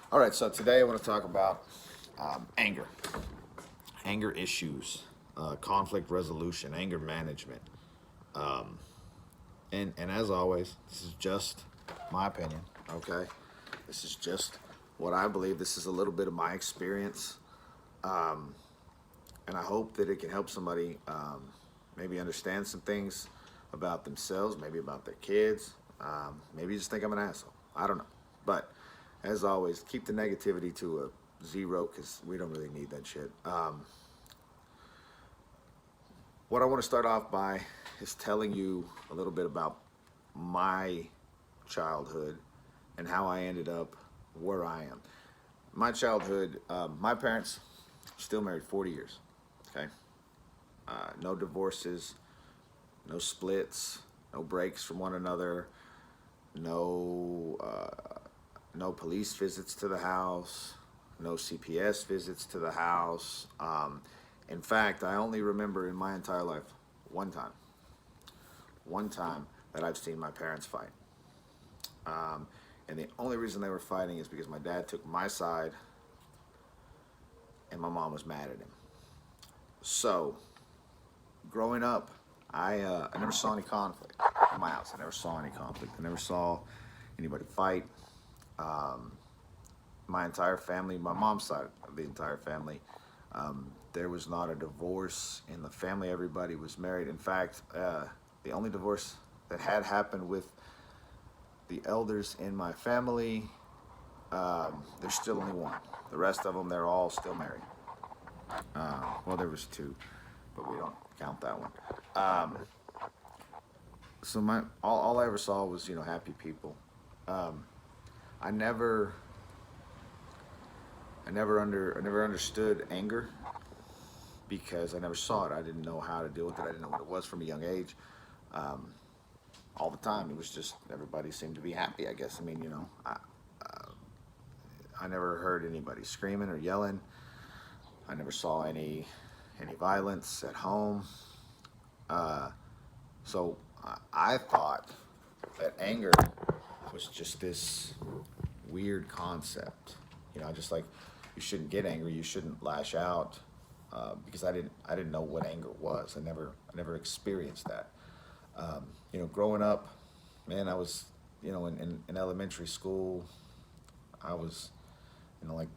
All right, so today I want to talk about anger, anger issues, conflict resolution, anger management. And as always, this is just my opinion, okay? This is just what I believe. This is a little bit of my experience, and I hope that it can help somebody maybe understand some things about themselves, maybe about their kids. Maybe you just think I'm an asshole. I don't know. But as always, keep the negativity to a zero because we don't really need that shit. What I want to start off by is telling you a little bit about my childhood and how I ended up where I am. My childhood, my parents still married 40 years. Okay, no divorces, no splits, no breaks from one another, no no police visits to the house, no CPS visits to the house. In fact, I only remember in my entire life one time, one time that I've seen my parents fight. And the only reason they were fighting is because my dad took my side and my mom was mad at him. So, growing up, I never saw any conflict in my house. I never saw any conflict. I never saw anybody fight. Um, my entire family, my mom's side of the entire family, there was not a divorce in the family. Everybody was married. In fact, the only divorce that had happened with the elders in my family, there's still only one. The rest of them, they're all still married. Well, there was two, but we don't count that one. Um, so all I ever saw was happy people. Um, I never I never understood anger because I never saw it. I didn't know how to deal with it. I didn't know what it was from a young age. Um, all the time, it was just everybody seemed to be happy. I guess. I mean, I never heard anybody screaming or yelling. I never saw any violence at home. Uh, so I thought that anger was just this weird concept. Just like you shouldn't get angry, you shouldn't lash out, because I didn't know what anger was. I never experienced that. Growing up, man, I was, in elementary school, I was, like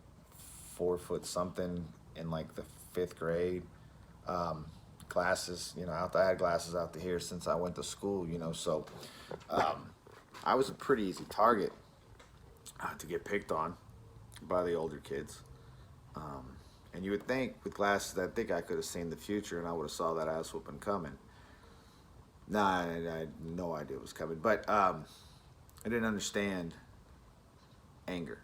4 foot something in like the fifth grade. Um, Glasses, I had glasses out to here since I went to school, so um, I was a pretty easy target to get picked on by the older kids. Um, and you would think with glasses, I think I could have seen the future and I would have saw that ass whooping coming. Nah, I had no idea it was coming, but I didn't understand anger.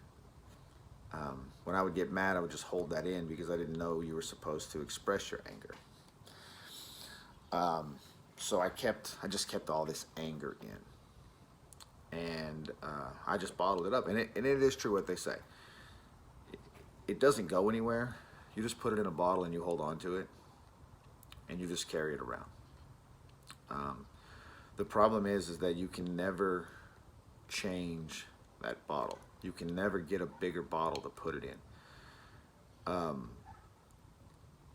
When I would get mad, I would just hold that in because I didn't know you were supposed to express your anger. Um, so I just kept all this anger in, and I just bottled it up. And it is true what they say. It doesn't go anywhere. You just put it in a bottle and you hold on to it, and you just carry it around. Um, the problem is that you can never change that bottle. You can never get a bigger bottle to put it in. Um,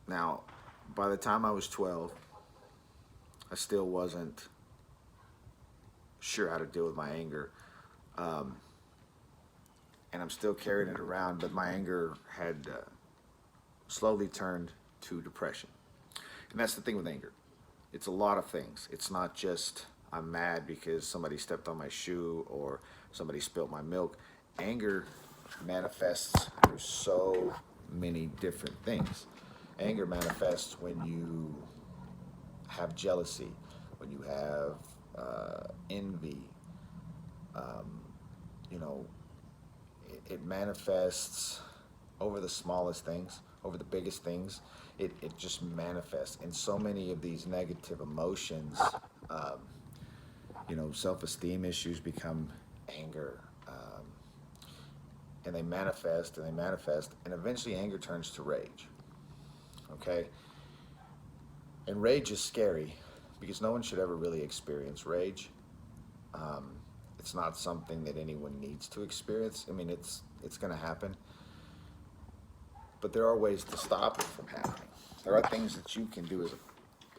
Now, by the time I was 12, I still wasn't sure how to deal with my anger. Um, and I'm still carrying it around, but my anger had slowly turned to depression. And that's the thing with anger. It's a lot of things. It's not just I'm mad because somebody stepped on my shoe or somebody spilled my milk. Anger manifests through so many different things. Anger manifests when you have jealousy, when you have envy. Um, you know, it manifests over the smallest things, over the biggest things. It just manifests. And so many of these negative emotions, um, self-esteem issues become anger. And they manifest and they manifest. And eventually anger turns to rage. Okay? And rage is scary because no one should ever really experience rage. Um, it's not something that anyone needs to experience. I mean, It's going to happen. But there are ways to stop it from happening. There are things that you can do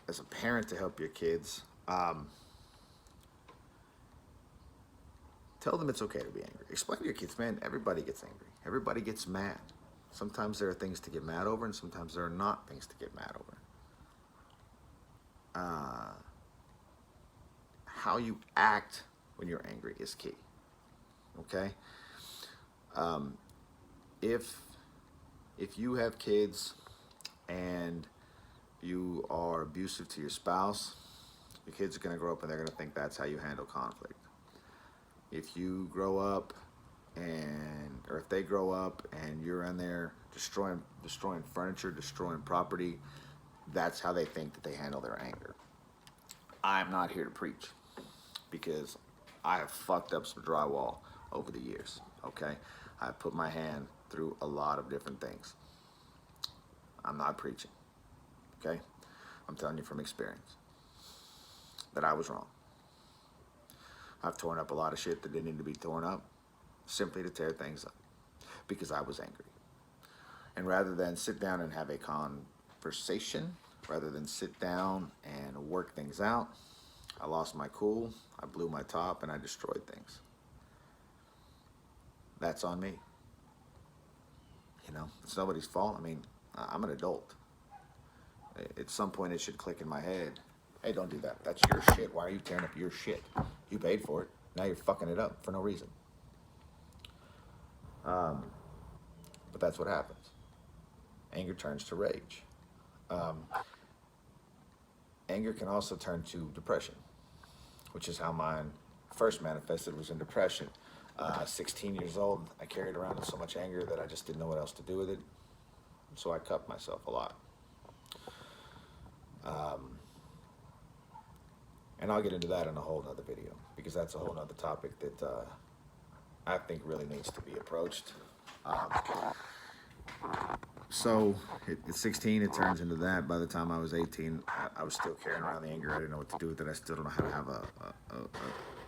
as a parent to help your kids. Tell them it's okay to be angry. Explain to your kids, man, everybody gets angry. Everybody gets mad. Sometimes there are things to get mad over, and sometimes there are not things to get mad over. How you act when you're angry is key. Okay? If you have kids and you are abusive to your spouse, your kids are going to grow up and they're going to think that's how you handle conflict. If you grow up or if they grow up and you're in there destroying furniture, destroying property, that's how they think that they handle their anger. I'm not here to preach because I have fucked up some drywall over the years, okay? I've put my hand through a lot of different things. I'm not preaching, okay? I'm telling you from experience that I was wrong. I've torn up a lot of shit that didn't need to be torn up simply to tear things up because I was angry. And rather than sit down and have a conversation, rather than sit down and work things out, I lost my cool, I blew my top, and I destroyed things. That's on me. You know, it's nobody's fault. I mean, I'm an adult. At some point it should click in my head. Hey, don't do that. That's your shit. Why are you tearing up your shit? You paid for it. Now you're fucking it up for no reason. But that's what happens. Anger turns to rage. Anger can also turn to depression, which is how mine first manifested, was in depression. 16 years old, I carried around with so much anger that I just didn't know what else to do with it. So I cut myself a lot. And I'll get into that in a whole nother video, because that's a whole nother topic that I think really needs to be approached. So at 16, it turns into that. By the time I was 18, I was still carrying around the anger. I didn't know what to do with it. I still don't know how to have a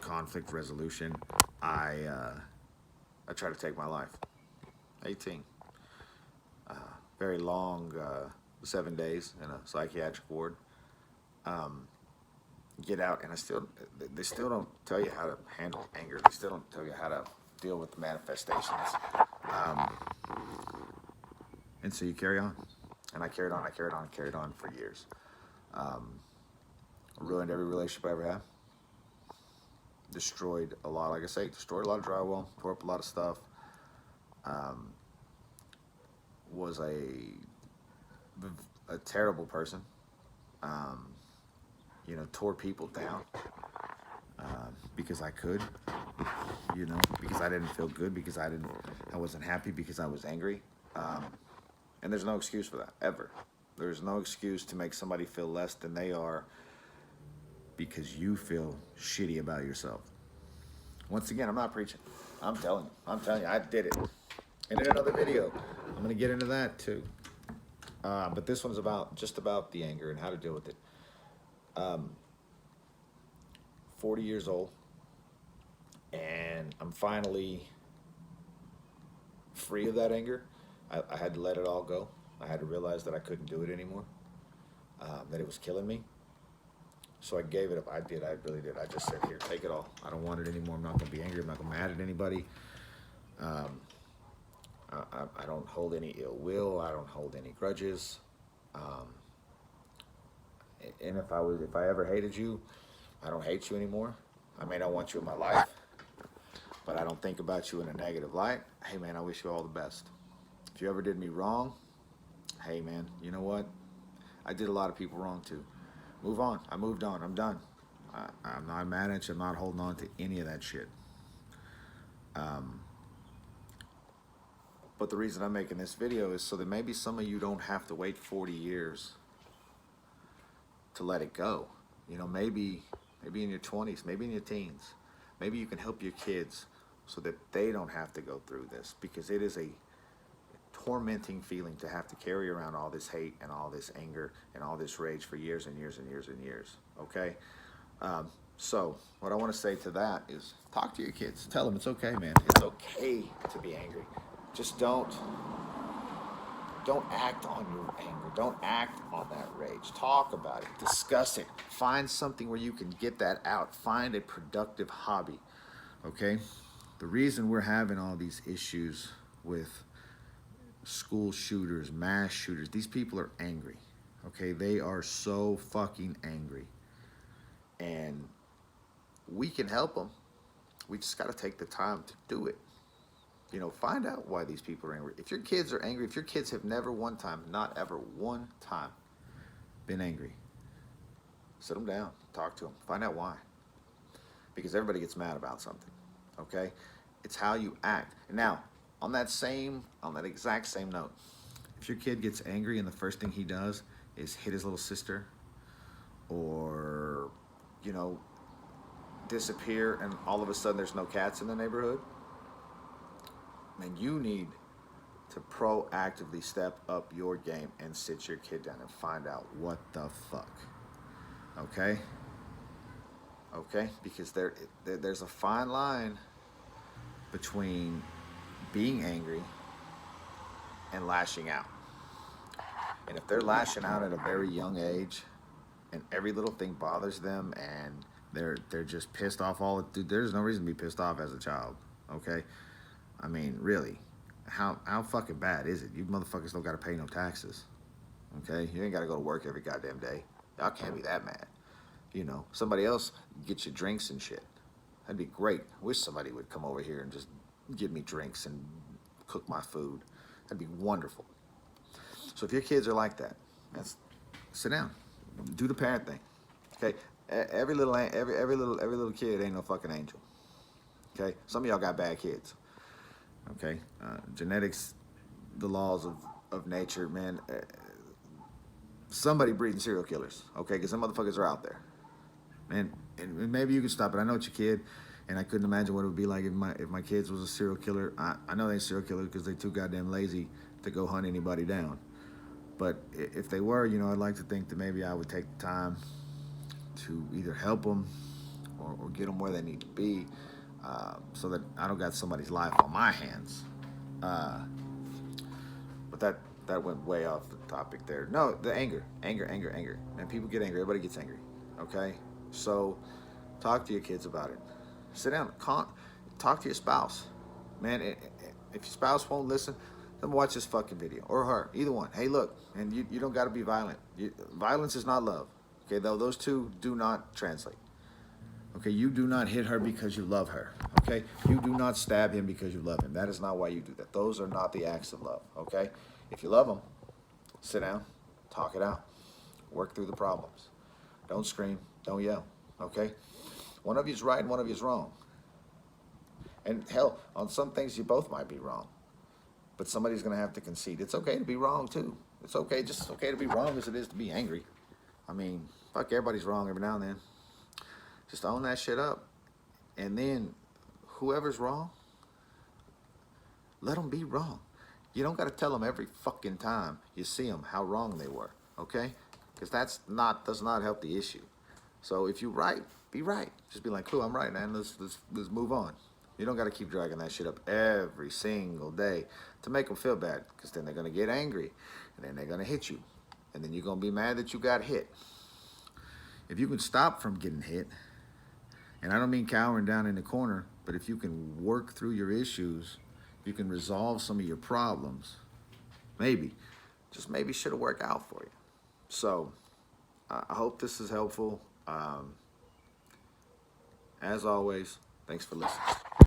conflict resolution. I tried to take my life. 18. Very long, 7 days in a psychiatric ward. Get out, and they still don't tell you how to handle anger. They still don't tell you how to deal with the manifestations. And so you carry on. And I carried on for years. Ruined every relationship I ever had. Destroyed a lot, like I say, destroyed a lot of drywall, tore up a lot of stuff. Was a terrible person. You know, tore people down because I could, you know, because I didn't feel good, because I wasn't happy, because I was angry. And there's no excuse for that, ever. There's no excuse to make somebody feel less than they are because you feel shitty about yourself. Once again, I'm not preaching. I'm telling you, I did it. And in another video, I'm going to get into that too. But this one's just about the anger and how to deal with it. 40 years old, and I'm finally free of that anger. I had to let it all go. I had to realize that I couldn't do it anymore, that it was killing me. So I gave it up. I really did. I just said, here, take it all. I don't want it anymore. I'm not going to be angry. I'm not going to be mad at anybody. I don't hold any ill will. I don't hold any grudges. And if I ever hated you, I don't hate you anymore. I may not want you in my life, but I don't think about you in a negative light. Hey man, I wish you all the best. If you ever did me wrong, hey man, you know what? I did a lot of people wrong too. Move on. I moved on. I'm done. I'm not mad at you. I'm not holding on to any of that shit. But the reason I'm making this video is so that maybe some of you don't have to wait 40 years to let it go. You know, maybe in your 20s, maybe in your teens, maybe you can help your kids so that they don't have to go through this, because it is a tormenting feeling to have to carry around all this hate and all this anger and all this rage for years and years and years and years. Okay? So what I want to say to that is talk to your kids. Tell them it's okay, man. It's okay to be angry. Just don't act on your anger. Don't act on that rage. Talk about it. Discuss it. Find something where you can get that out. Find a productive hobby. Okay? The reason we're having all these issues with school shooters, mass shooters, these people are angry. Okay? They are so fucking angry. And we can help them. We just got to take the time to do it. You know, find out why these people are angry. If your kids are angry, if your kids have never one time, not ever one time, been angry, sit them down, talk to them, find out why. Because everybody gets mad about something, okay? It's how you act. And now, on that exact same note, if your kid gets angry and the first thing he does is hit his little sister or, you know, disappear and all of a sudden there's no cats in the neighborhood, then you need to proactively step up your game and sit your kid down and find out what the fuck. Okay? Okay? Because there's a fine line between being angry and lashing out. And if they're lashing out at a very young age and every little thing bothers them and they're just pissed off dude, there's no reason to be pissed off as a child. Okay? I mean, really, how fucking bad is it? You motherfuckers don't gotta pay no taxes, okay? You ain't gotta go to work every goddamn day. Y'all can't be that mad. You know, somebody else get you drinks and shit. That'd be great. I wish somebody would come over here and just give me drinks and cook my food. That'd be wonderful. So if your kids are like that, sit down, do the parent thing, okay? Every little kid ain't no fucking angel, okay? Some of y'all got bad kids. Okay, genetics, the laws of nature, man. Somebody breeding serial killers, okay? Because some motherfuckers are out there, man. And maybe you can stop it. I know it's your kid, and I couldn't imagine what it would be like if my kids was a serial killer. I know they ain't serial killers because they're too goddamn lazy to go hunt anybody down. But if they were, you know, I'd like to think that maybe I would take the time to either help them or get them where they need to be. So that I don't got somebody's life on my hands. But that went way off the topic there. No, the anger. And people get angry. Everybody gets angry. Okay? So talk to your kids about it. Sit down. Talk to your spouse. Man, if your spouse won't listen, then watch this fucking video. Or her. Either one. Hey, look. And you don't got to be violent. Violence is not love. Okay? Though those two do not translate. Okay, you do not hit her because you love her. Okay, you do not stab him because you love him. That is not why you do that. Those are not the acts of love. Okay, if you love him, sit down, talk it out, work through the problems. Don't scream, don't yell. Okay, one of you's right and one of you's wrong. And hell, on some things you both might be wrong, but somebody's gonna have to concede. It's okay to be wrong too. It's okay, just as okay to be wrong as it is to be angry. I mean, fuck, everybody's wrong every now and then. Just own that shit up. And then whoever's wrong, let them be wrong. You don't got to tell them every fucking time you see them how wrong they were, okay? Because does not help the issue. So if you're right, be right. Just be like, cool, I'm right, man. Let's move on. You don't got to keep dragging that shit up every single day to make them feel bad, because then they're going to get angry, and then they're going to hit you, and then you're going to be mad that you got hit. If you can stop from getting hit, and I don't mean cowering down in the corner, but if you can work through your issues, you can resolve some of your problems, maybe shit will work out for you. So I hope this is helpful. As always, thanks for listening.